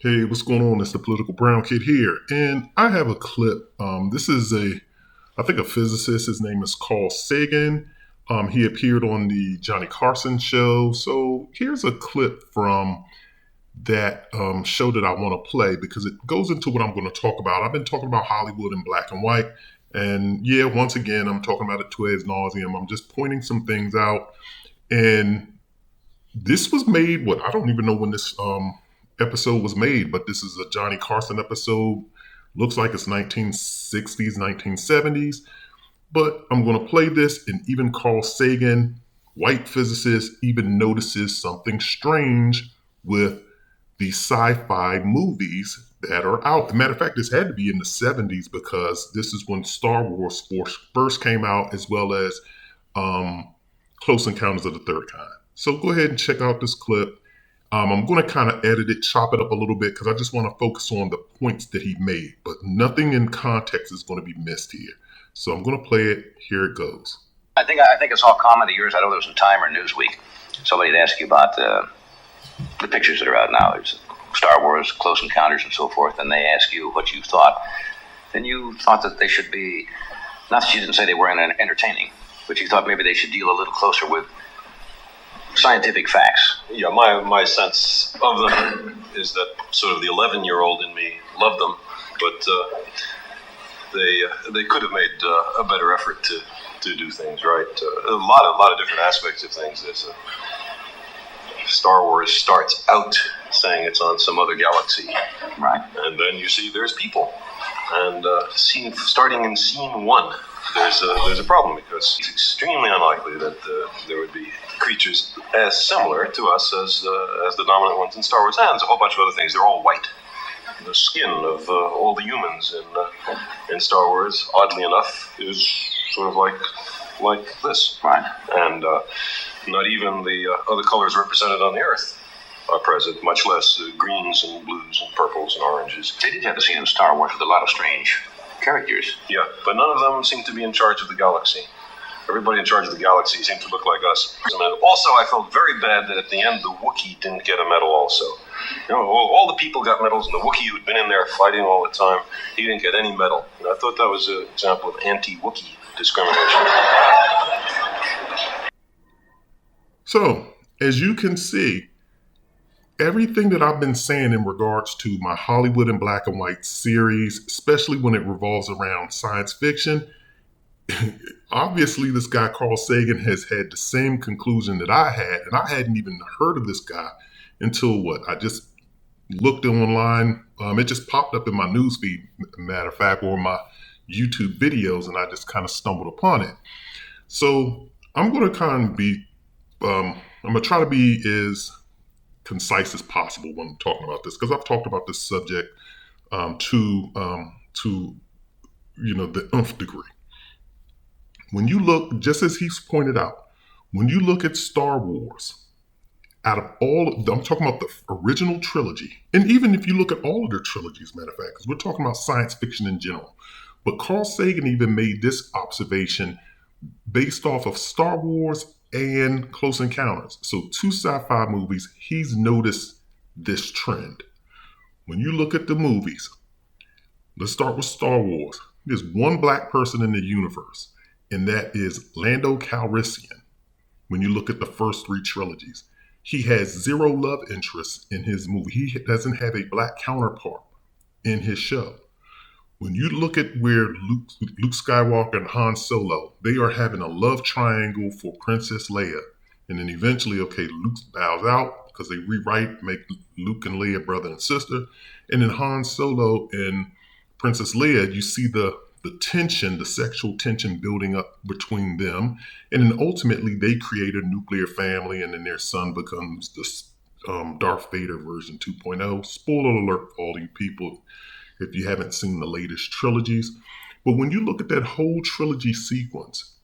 Hey, what's going on? It's the Political Brown Kid here, and I have a clip. This is I think, a physicist. His name is Carl Sagan. He appeared on the Johnny Carson show. So here's a clip from that show that I want to play because it goes into what I'm going to talk about. I've been talking about Hollywood in black and white, and yeah, once again, I'm talking about it to ad nauseum. I'm just pointing some things out, and this was made, what, I don't even know when this episode was made, but this is a Johnny Carson episode. Looks like it's 1960s, 1970s. But I'm going to play this, and even Carl Sagan, white physicist, even notices something strange with the sci-fi movies that are out. As a matter of fact, this had to be in the 70s because this is when Star Wars first came out, as well as Close Encounters of the Third Kind. So go ahead and check out this clip. I'm going to kind of edit it, chop it up a little bit, because I just want to focus on the points that he made. But nothing in context is going to be missed here. So I'm going to play it. Here it goes. I think it's all common to yours. I know there was some Time or Newsweek. Somebody'd ask you about the pictures that are out now. There's Star Wars, Close Encounters, and so forth, and they ask you what you thought. Then you thought that they should be, not that you didn't say they weren't entertaining, but you thought maybe they should deal a little closer with scientific facts. Yeah, my sense of them is that sort of the 11-year-old in me loved them, but they could have made a better effort to do things right. A lot of different aspects of things. There's Star Wars starts out saying it's on some other galaxy, Right. and then you see there's people, and starting in scene one, there's a problem because it's extremely unlikely that there would be creatures as similar to us as the dominant ones in Star Wars, and there's a whole bunch of other things. They're all white. The skin of all the humans in Star Wars, oddly enough, is sort of like this. Right. And not even the other colors represented on the Earth are present, much less greens and blues and purples and oranges. They did have a scene in Star Wars with a lot of strange characters. Yeah, but none of them seem to be in charge of the galaxy. Everybody in charge of the galaxy seemed to look like us. And also, I felt very bad that at the end, the Wookiee didn't get a medal also. You know, all the people got medals, and the Wookiee who'd been in there fighting all the time, he didn't get any medal. And I thought that was an example of anti-Wookiee discrimination. So, as you can see, everything that I've been saying in regards to my Hollywood in black and white series, especially when it revolves around science fiction, obviously this guy Carl Sagan has had the same conclusion that I had, and I hadn't even heard of this guy until I just looked online. It just popped up in my newsfeed, matter of fact, or my YouTube videos, and I just kind of stumbled upon it. So I'm going to I'm going to try to be as concise as possible when talking about this, because I've talked about this subject to the nth degree. When you look, just as he's pointed out, when you look at Star Wars, out of I'm talking about the original trilogy, and even if you look at all of their trilogies, matter of fact, because we're talking about science fiction in general, but Carl Sagan even made this observation based off of Star Wars and Close Encounters. So two sci-fi movies, he's noticed this trend. When you look at the movies, let's start with Star Wars. There's one black person in the universe, and that is Lando Calrissian. When you look at the first three trilogies, he has zero love interest in his movie. He doesn't have a black counterpart in his show. When you look at where Luke Skywalker and Han Solo, they are having a love triangle for Princess Leia. And then eventually, Luke bows out because they rewrite, make Luke and Leia brother and sister. And then Han Solo and Princess Leia, you see the tension, the sexual tension building up between them. And then ultimately they create a nuclear family, and then their son becomes the Darth Vader version 2.0. Spoiler alert for all you people if you haven't seen the latest trilogies. But when you look at that whole trilogy sequence,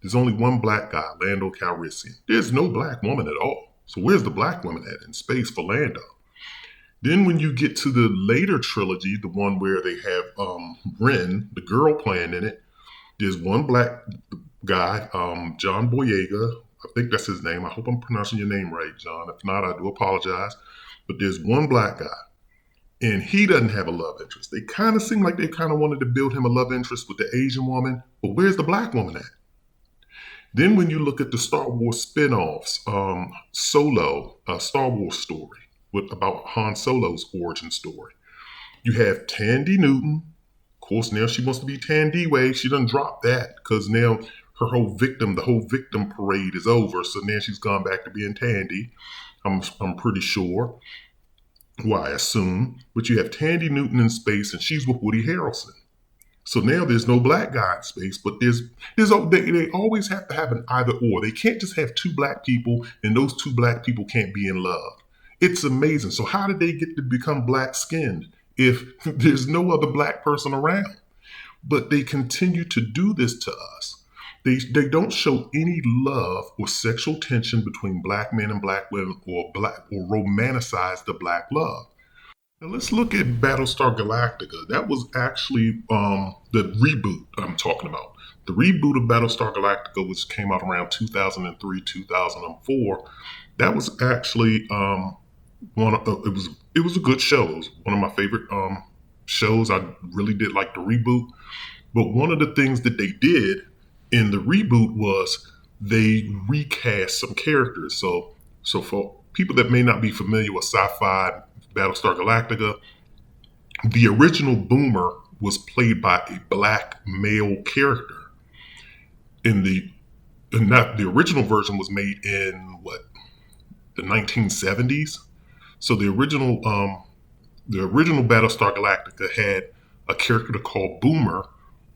there's only one black guy, Lando Calrissian. There's no black woman at all. So where's the black woman at in space for Lando? Then when you get to the later trilogy, the one where they have Ren, the girl playing in it, there's one black guy, John Boyega. I think that's his name. I hope I'm pronouncing your name right, John. If not, I do apologize. But there's one black guy. and he doesn't have a love interest. They kind of seem like they kind of wanted to build him a love interest with the Asian woman, but where's the black woman at? Then when you look at the Star Wars spin-offs, Solo, a Star Wars story about Han Solo's origin story, you have Tandy Newton. Of course, now she wants to be Tandy Way. She done dropped that because now the whole victim parade is over. So now she's gone back to being Tandy. I'm pretty sure. Well, I assume. But you have Tandy Newton in space, and she's with Woody Harrelson. So now there's no black guy in space, but they always have to have an either or. They can't just have two black people, and those two black people can't be in love. It's amazing. So how did they get to become black skinned if there's no other black person around? But they continue to do this to us. They don't show any love or sexual tension between black men and black women or romanticize the black love. Now let's look at Battlestar Galactica. That was actually the reboot I'm talking about. The reboot of Battlestar Galactica, which came out around 2003, 2004. That was actually it was a good show. It was one of my favorite shows. I really did like the reboot. But one of the things that they did in the reboot was they recast some characters. So for people that may not be familiar with sci-fi Battlestar Galactica, the original Boomer was played by a black male character. The original version was made in the 1970s. So the original Battlestar Galactica had a character called Boomer,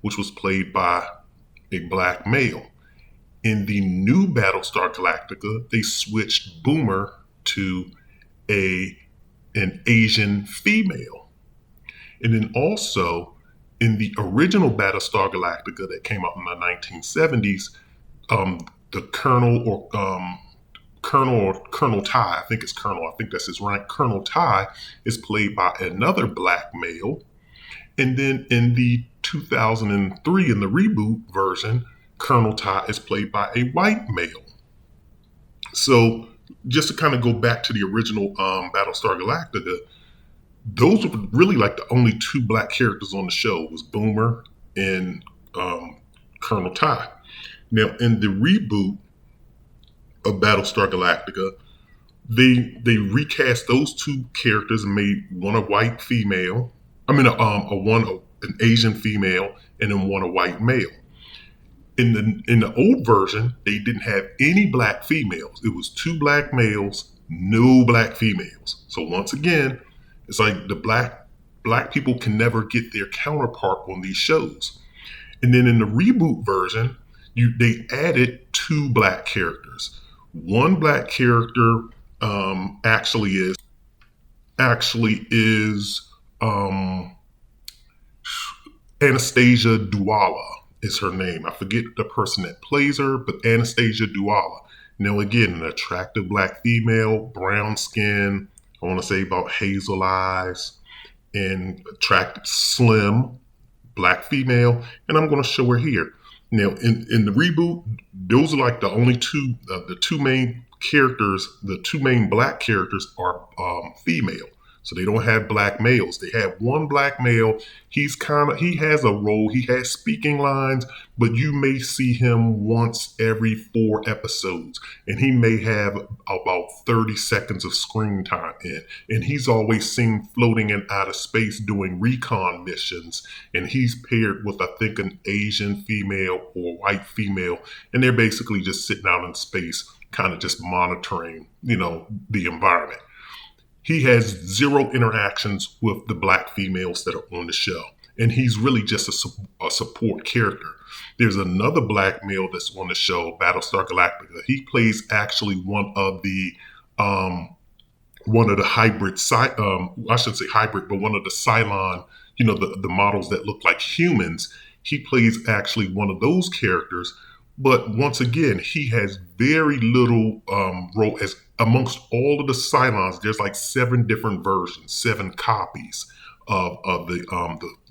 which was played by a black male. In the new Battlestar Galactica, they switched Boomer to an Asian female. And then also in the original Battlestar Galactica that came out in the 1970s, the Colonel Ty, I think it's Colonel, I think that's his rank, Colonel Ty is played by another black male. And then in the 2003, in the reboot version, Colonel Ty is played by a white male. So just to kind of go back to the original Battlestar Galactica, those were really like the only two black characters on the show was Boomer and Colonel Ty. Now in the reboot of Battlestar Galactica, they recast those two characters and made one a white female. I mean, an Asian female, and then one a white male. In the old version, they didn't have any black females. It was two black males, no black females. So once again, it's like the black people can never get their counterpart on these shows. And then in the reboot version, they added two black characters. One black character actually is Anastasia Duala is her name. I forget the person that plays her, but Anastasia Duala. Now again, an attractive black female, brown skin, I want to say about hazel eyes, and attractive, slim, black female. And I'm going to show her here. Now in the reboot, those are like the only two, the two main characters, the two main black characters are female. So they don't have black males. They have one black male. He has a role. He has speaking lines, but you may see him once every 4 episodes. And he may have about 30 seconds of screen time in. And he's always seen floating in outer space doing recon missions. And he's paired with, I think, an Asian female or white female. And they're basically just sitting out in space, kind of just monitoring, the environment. He has zero interactions with the black females that are on the show. And he's really just a support character. There's another black male that's on the show, Battlestar Galactica. He plays actually one of the hybrid, I shouldn't say hybrid, but one of the Cylon, the models that look like humans. He plays actually one of those characters. But once again, he has very little role as amongst all of the Cylons. There's like 7 different versions, 7 copies of the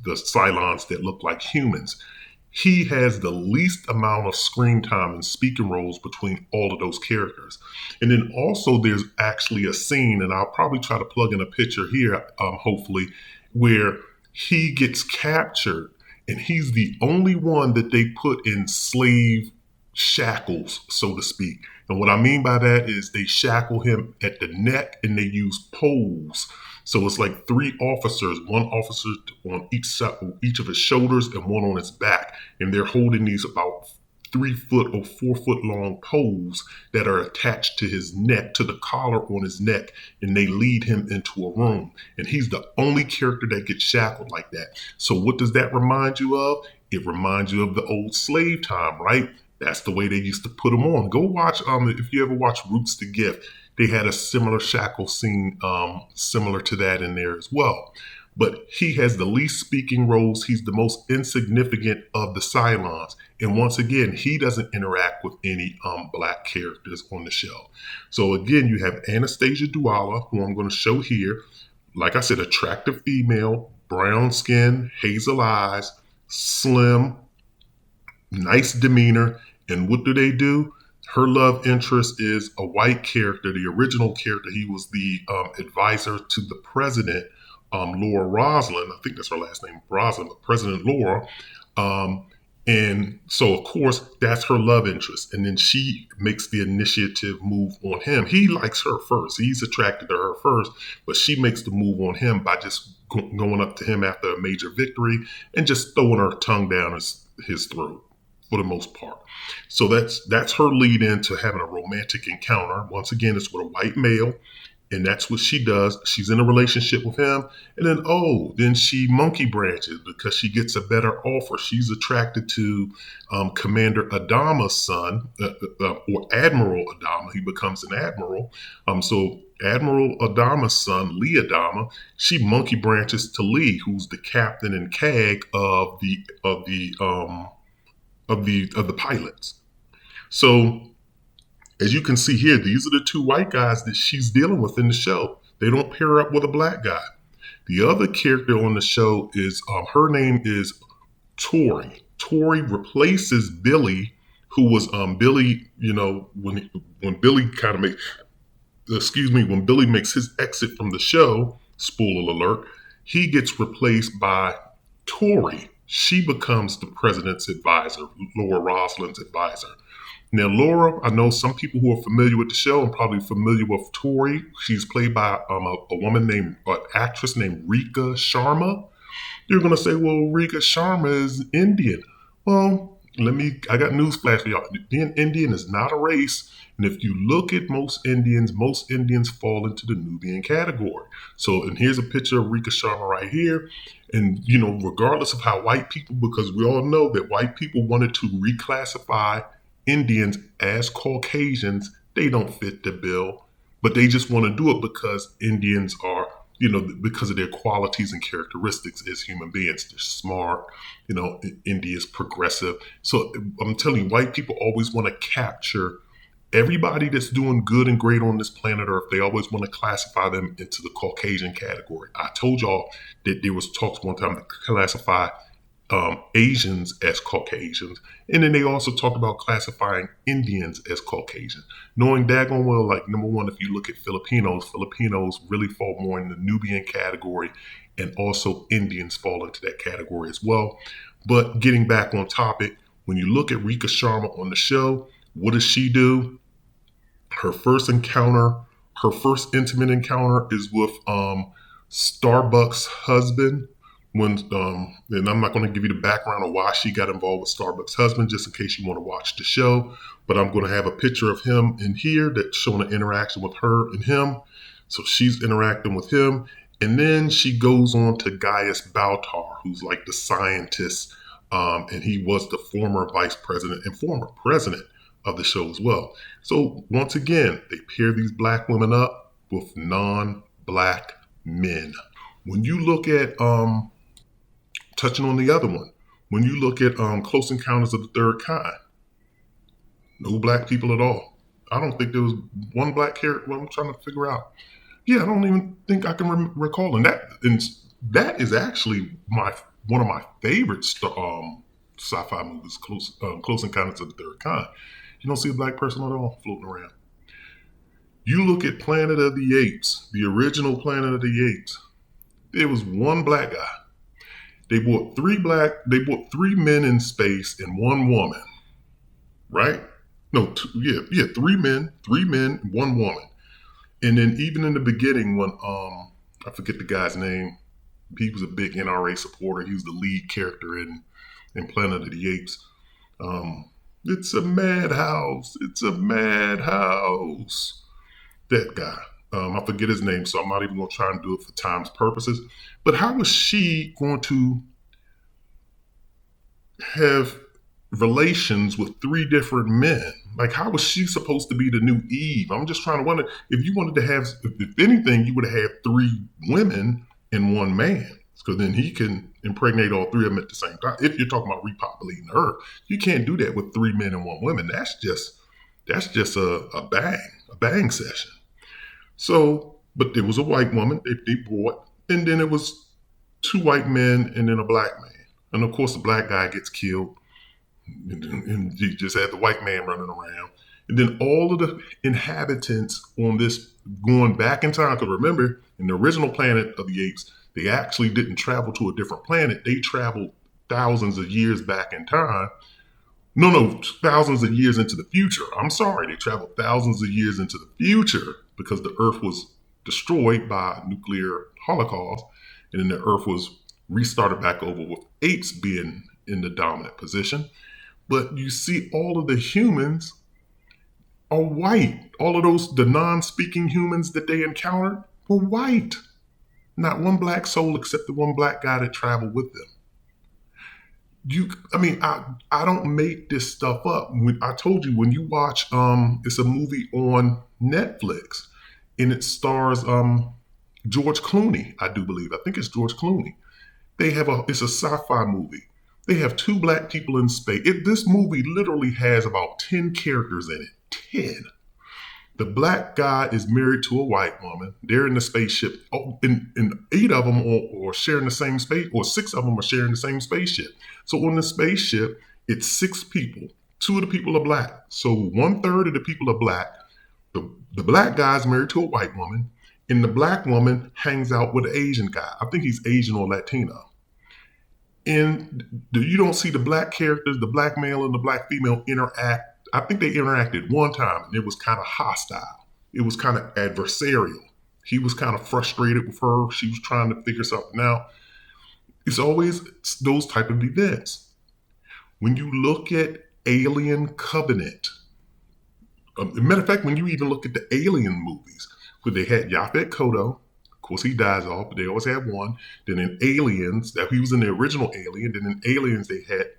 Cylons that look like humans. he has the least amount of screen time and speaking roles between all of those characters. And then also there's actually a scene, and I'll probably try to plug in a picture here, hopefully, where he gets captured and he's the only one that they put in slave shackles, so to speak. And what I mean by that is they shackle him at the neck and they use poles. So it's like three officers, one officer on each of his shoulders and one on his back. And they're holding these about 3 foot or 4 foot long poles that are attached to his neck, to the collar on his neck, and they lead him into a room. And he's the only character that gets shackled like that. So what does that remind you of? It reminds you of the old slave time, right? That's the way they used to put them on. Go watch, if you ever watch Roots to Gift, they had a similar shackle scene, similar to that in there as well. But he has the least speaking roles. He's the most insignificant of the Cylons. And once again, he doesn't interact with any black characters on the show. So again, you have Anastasia Duala, who I'm going to show here. Like I said, attractive female, brown skin, hazel eyes, slim, nice demeanor. And what do? Her love interest is a white character, the original character. He was the advisor to the president, Laura Roslin. I think that's her last name, Roslin, but President Laura. And so, of course, that's her love interest. And then she makes the initiative move on him. He likes her first. He's attracted to her first, but she makes the move on him by just going up to him after a major victory and just throwing her tongue down his throat, for the most part. So that's her lead into having a romantic encounter. Once again, it's with a white male, and that's what she does. She's in a relationship with him, and then she monkey branches because she gets a better offer. She's attracted to Commander Adama's son, or Admiral Adama. He becomes an admiral. So Admiral Adama's son, Lee Adama, she monkey branches to Lee, who's the captain and CAG of the pilots. So as you can see here, these are the two white guys that she's dealing with in the show. They don't pair her up with a black guy. The other character on the show is, her name is Tori. Tori replaces Billy, who was Billy, when Billy when Billy makes his exit from the show, spoiler alert, he gets replaced by Tori. She becomes the president's advisor, Laura Roslin's advisor. Now, Laura, I know some people who are familiar with the show and probably familiar with Tori. She's played by a woman named, an actress named Rekha Sharma. You're going to say, well, Rekha Sharma is Indian. Well, I got news flash for y'all. Being Indian is not a race. And if you look at most Indians fall into the Nubian category. So, and here's a picture of Rekha Sharma right here. And, regardless of how white people, because we all know that white people wanted to reclassify Indians as Caucasians, they don't fit the bill, but they just want to do it because Indians are, because of their qualities and characteristics as human beings. They're smart, India's progressive. So I'm telling you, white people always want to capture everybody that's doing good and great on this planet Earth. They always want to classify them into the Caucasian category. I told y'all that there was talks one time to classify Asians as Caucasians. And then they also talked about classifying Indians as Caucasian. Knowing daggone well, like, number one, if you look at Filipinos really fall more in the Nubian category, and also Indians fall into that category as well. But getting back on topic, when you look at Rekha Sharma on the show, what does she do? Her first intimate encounter is with Starbuck's husband. And I'm not going to give you the background of why she got involved with Starbuck's husband, just in case you want to watch the show. But I'm going to have a picture of him in here that's showing an interaction with her and him. So she's interacting with him. And then she goes on to Gaius Baltar, who's like the scientist. And he was the former vice president and former president of the show as well. So once again, they pair these black women up with non-black men. When you look at, touching on the other one, when you look at Close Encounters of the Third Kind, no black people at all. I don't think there was one black character. Well, I'm trying to figure out. Yeah, I don't even think I can recall. And that is actually one of my favorite sci-fi movies, Close Encounters of the Third Kind. You don't see a black person at all floating around. You look at Planet of the Apes, the original Planet of the Apes. There was one black guy. They brought three men in space and one woman, right? No, three men, one woman. And then even in the beginning when, I forget the guy's name, he was a big NRA supporter. He was the lead character in Planet of the Apes. It's a madhouse. It's a madhouse. That guy. I forget his name, so I'm not even going to try and do it for time's purposes. But how was she going to have relations with three different men? Like, how was she supposed to be the new Eve? I'm just trying to wonder if you wanted to have, if anything, you would have had three women and one man. Because then he can impregnate all three of them at the same time. If you're talking about repopulating the earth, you can't do that with three men and one woman. That's just a bang session. So, but there was a white woman they brought, and then it was two white men and then a black man. And of course, the black guy gets killed, and you just had the white man running around. And then all of the inhabitants on this going back in time, because remember, in the original Planet of the Apes, they actually didn't travel to a different planet. They traveled thousands of years back in time. No, thousands of years into the future. I'm sorry, they traveled thousands of years into the future because the Earth was destroyed by a nuclear holocaust, and then the Earth was restarted back over with apes being in the dominant position. But you see all of the humans are white. All of the non-speaking humans that they encountered were white. Not one black soul except the one black guy that traveled with them. I don't make this stuff up. I told you, when you watch, it's a movie on Netflix, and it stars George Clooney, I do believe. I think it's George Clooney. It's a sci-fi movie. They have two black people in space. This movie literally has about 10 characters in it. 10. The black guy is married to a white woman. They're in the spaceship. And 8 of them are sharing the same space, or 6 of them are sharing the same spaceship. So on the spaceship, it's 6 people. 2 of the people are black. So 1/3 of the people are black. The black guy's married to a white woman, and the black woman hangs out with an Asian guy. I think he's Asian or Latino. And you don't see the black characters, the black male and the black female interact. I think they interacted one time, and it was kind of hostile. It was kind of adversarial. He was kind of frustrated with her. She was trying to figure something out. It's always those type of events. When you look at Alien Covenant, matter of fact, when you even look at the Alien movies, where they had Yaphet Kotto, of course he dies off, but they always had one. Then in Aliens, that he was in the original Alien. Then in Aliens, they had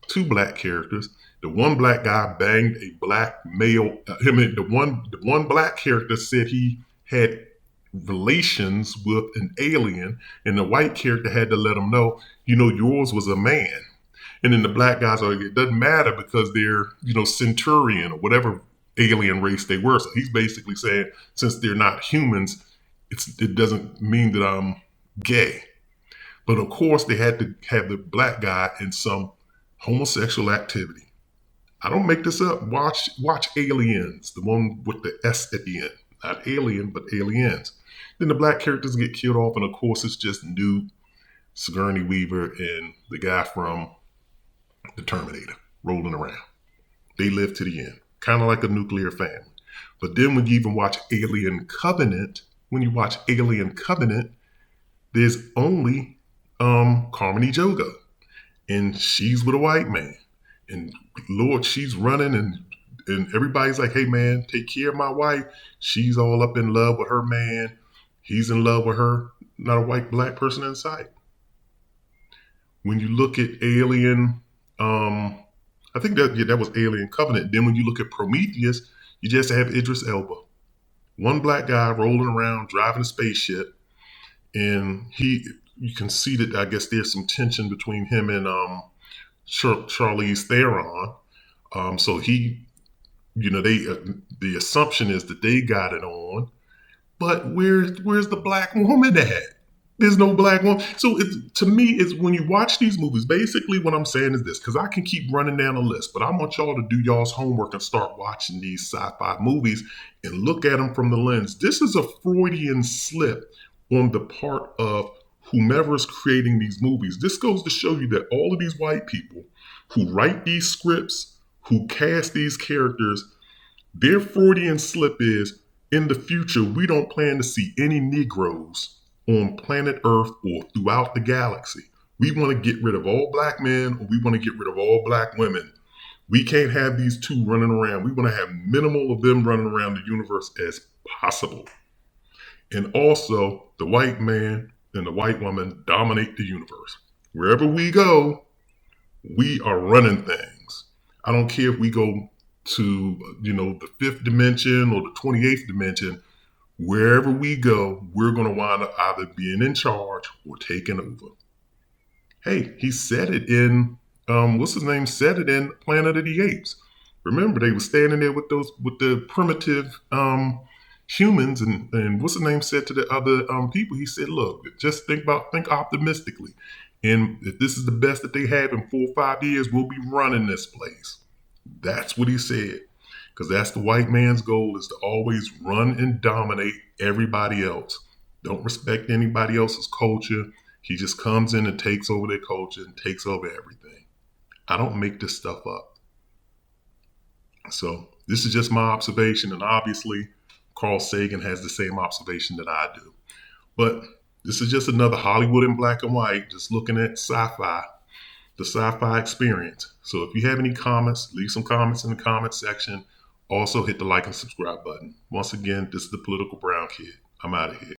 2 black characters. The one black guy banged a black male. The one black character said he had relations with an alien, and the white character had to let him know, yours was a man. And then the black guys are like, it doesn't matter because they're, Centurion or whatever alien race they were. So he's basically saying, since they're not humans, it doesn't mean that I'm gay. But of course, they had to have the black guy in some homosexual activity. I don't make this up. Watch Aliens, the one with the S at the end. Not Alien, but Aliens. Then the black characters get killed off, and of course it's just Newt, Sigourney Weaver, and the guy from the Terminator rolling around. They live to the end, kind of like a nuclear family. But then when you even watch Alien Covenant, there's only Carmine Ejogo, and she's with a white man. And Lord, she's running, and everybody's like, hey man, take care of my wife. She's all up in love with her man. He's in love with her. Not a white black person in sight. When you look at Alien, I think that was Alien Covenant. Then when you look at Prometheus, you just have Idris Elba. One black guy rolling around, driving a spaceship. And you can see that, I guess there's some tension between him and Charlize Theron. So the assumption is that they got it on. But where's the black woman at? There's no black woman. So to me, it's when you watch these movies, basically what I'm saying is this, because I can keep running down the list, but I want y'all to do y'all's homework and start watching these sci-fi movies and look at them from the lens. This is a Freudian slip on the part of whomever's creating these movies. This goes to show you that all of these white people who write these scripts, who cast these characters, their Freudian slip is, in the future, we don't plan to see any Negroes on planet Earth or throughout the galaxy. We want to get rid of all black men, or we want to get rid of all black women. We can't have these two running around. We want to have minimal of them running around the universe as possible. And also, the white man and the white woman dominate the universe. Wherever we go, we are running things. I don't care if we go to, the fifth dimension or the 28th dimension. Wherever we go, we're going to wind up either being in charge or taking over. Hey, he said it in, said it in Planet of the Apes. Remember, they were standing there with the primitive humans, and said to the other people, he said, look, just think optimistically. And if this is the best that they have in 4 or 5 years, we'll be running this place. That's what he said. Because that's the white man's goal, is to always run and dominate everybody else. Don't respect anybody else's culture. He just comes in and takes over their culture and takes over everything. I don't make this stuff up. So this is just my observation. And obviously, Carl Sagan has the same observation that I do. But this is just another Hollywood in black and white, just looking at sci-fi, the sci-fi experience. So if you have any comments, leave some comments in the comment section. Also hit the like and subscribe button. Once again, this is the Political Brown Kid. I'm out of here.